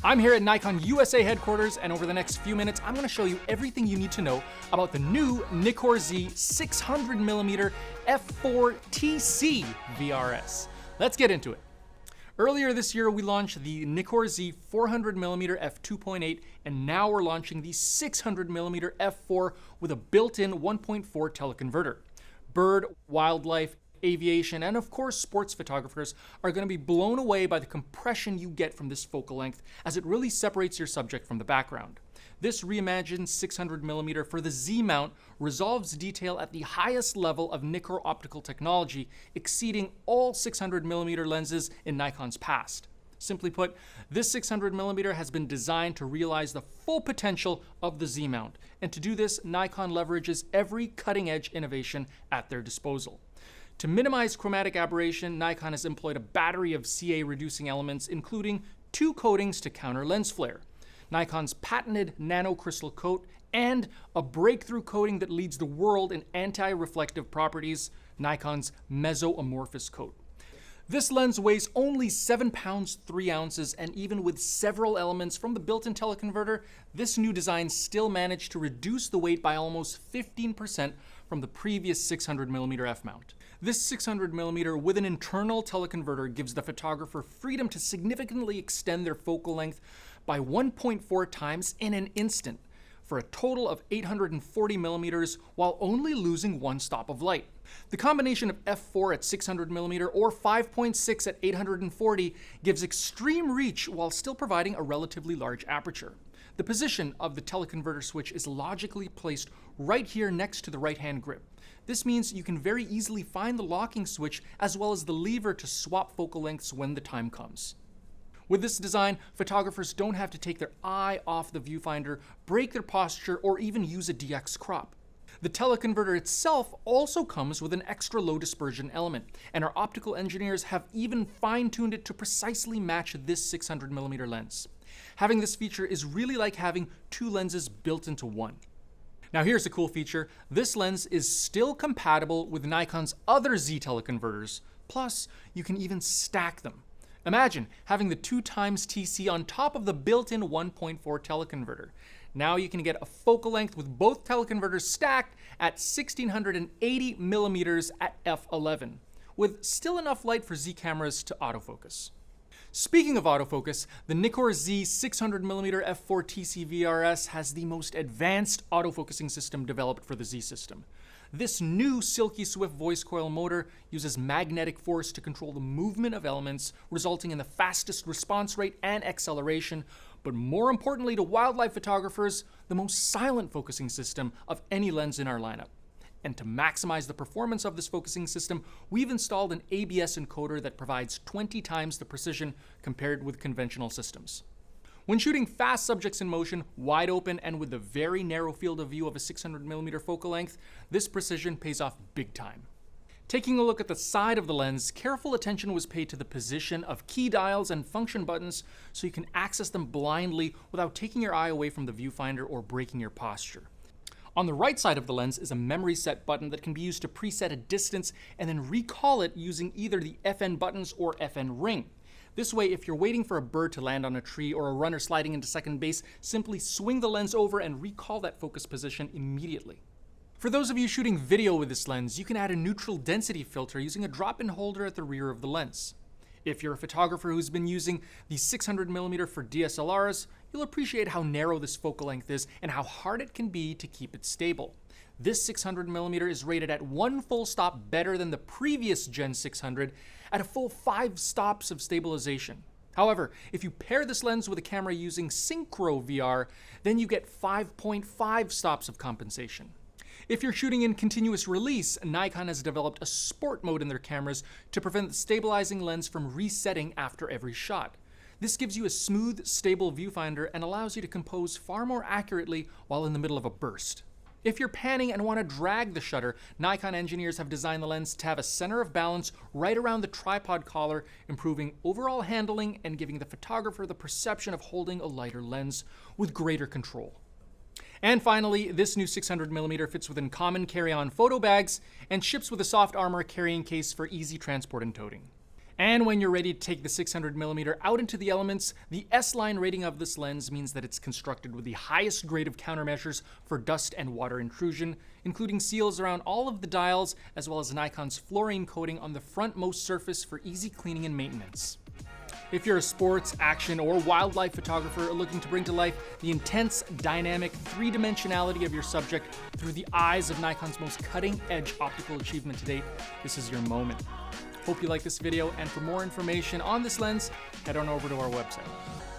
I'm here at Nikon USA headquarters, and over the next few minutes, I'm going to show you everything you need to know about the new Nikkor Z 600mm f4 TC VRS. Let's get into it. Earlier this year, we launched the Nikkor Z 400mm f2.8, and now we're launching the 600mm f4 with a built-in 1.4 teleconverter. Bird, wildlife, aviation, and of course sports photographers are going to be blown away by the compression you get from this focal length, as it really separates your subject from the background. This reimagined 600mm for the Z mount resolves detail at the highest level of Nikkor optical technology, exceeding all 600mm lenses in Nikon's past. Simply put, this 600mm has been designed to realize the full potential of the Z mount, and to do this, Nikon leverages every cutting-edge innovation at their disposal. To minimize chromatic aberration, Nikon has employed a battery of CA-reducing elements, including 2 coatings to counter lens flare, Nikon's patented nanocrystal coat, and a breakthrough coating that leads the world in anti-reflective properties, Nikon's mesoamorphous coat. This lens weighs only 7 pounds 3 ounces, and even with several elements from the built-in teleconverter, this new design still managed to reduce the weight by almost 15% from the previous 600mm f mount. This 600mm with an internal teleconverter gives the photographer freedom to significantly extend their focal length by 1.4 times in an instant, for a total of 840mm, while only losing 1 stop of light. The combination of f4 at 600mm or 5.6 at 840 gives extreme reach while still providing a relatively large aperture. The position of the teleconverter switch is logically placed right here next to the right-hand grip. This means you can very easily find the locking switch as well as the lever to swap focal lengths when the time comes. With this design, photographers don't have to take their eye off the viewfinder, break their posture, or even use a DX crop. The teleconverter itself also comes with an extra low dispersion element, and our optical engineers have even fine-tuned it to precisely match this 600mm lens. Having this feature is really like having 2 lenses built into one. Now here's a cool feature. This lens is still compatible with Nikon's other Z teleconverters, plus you can even stack them. Imagine having the 2 times TC on top of the built-in 1.4 teleconverter. Now you can get a focal length with both teleconverters stacked at 1680mm at f11, with still enough light for Z cameras to autofocus. Speaking of autofocus, the Nikkor Z 600mm f4 TC VRS has the most advanced autofocusing system developed for the Z system. This new silky swift voice coil motor uses magnetic force to control the movement of elements, resulting in the fastest response rate and acceleration, but more importantly to wildlife photographers, the most silent focusing system of any lens in our lineup. And to maximize the performance of this focusing system, we've installed an ABS encoder that provides 20 times the precision compared with conventional systems. When shooting fast subjects in motion, wide open, and with the very narrow field of view of a 600mm focal length, this precision pays off big time. Taking a look at the side of the lens, careful attention was paid to the position of key dials and function buttons so you can access them blindly without taking your eye away from the viewfinder or breaking your posture. On the right side of the lens is a memory set button that can be used to preset a distance and then recall it using either the FN buttons or FN ring. This way, if you're waiting for a bird to land on a tree or a runner sliding into second base, simply swing the lens over and recall that focus position immediately. For those of you shooting video with this lens, you can add a neutral density filter using a drop-in holder at the rear of the lens. If you're a photographer who's been using the 600mm for DSLRs, you'll appreciate how narrow this focal length is and how hard it can be to keep it stable. This 600mm is rated at 1 full stop better than the previous Gen 600 at a full 5 stops of stabilization. However, if you pair this lens with a camera using Synchro VR, then you get 5.5 stops of compensation. If you're shooting in continuous release, Nikon has developed a sport mode in their cameras to prevent the stabilizing lens from resetting after every shot. This gives you a smooth, stable viewfinder and allows you to compose far more accurately while in the middle of a burst. If you're panning and want to drag the shutter, Nikon engineers have designed the lens to have a center of balance right around the tripod collar, improving overall handling and giving the photographer the perception of holding a lighter lens with greater control. And finally, this new 600mm fits within common carry-on photo bags and ships with a soft armor carrying case for easy transport and toting. And when you're ready to take the 600mm out into the elements, the S-line rating of this lens means that it's constructed with the highest grade of countermeasures for dust and water intrusion, including seals around all of the dials, as well as Nikon's fluorine coating on the frontmost surface for easy cleaning and maintenance. If you're a sports, action, or wildlife photographer looking to bring to life the intense, dynamic, three-dimensionality of your subject through the eyes of Nikon's most cutting-edge optical achievement to date, this is your moment. Hope you like this video, and for more information on this lens, head on over to our website.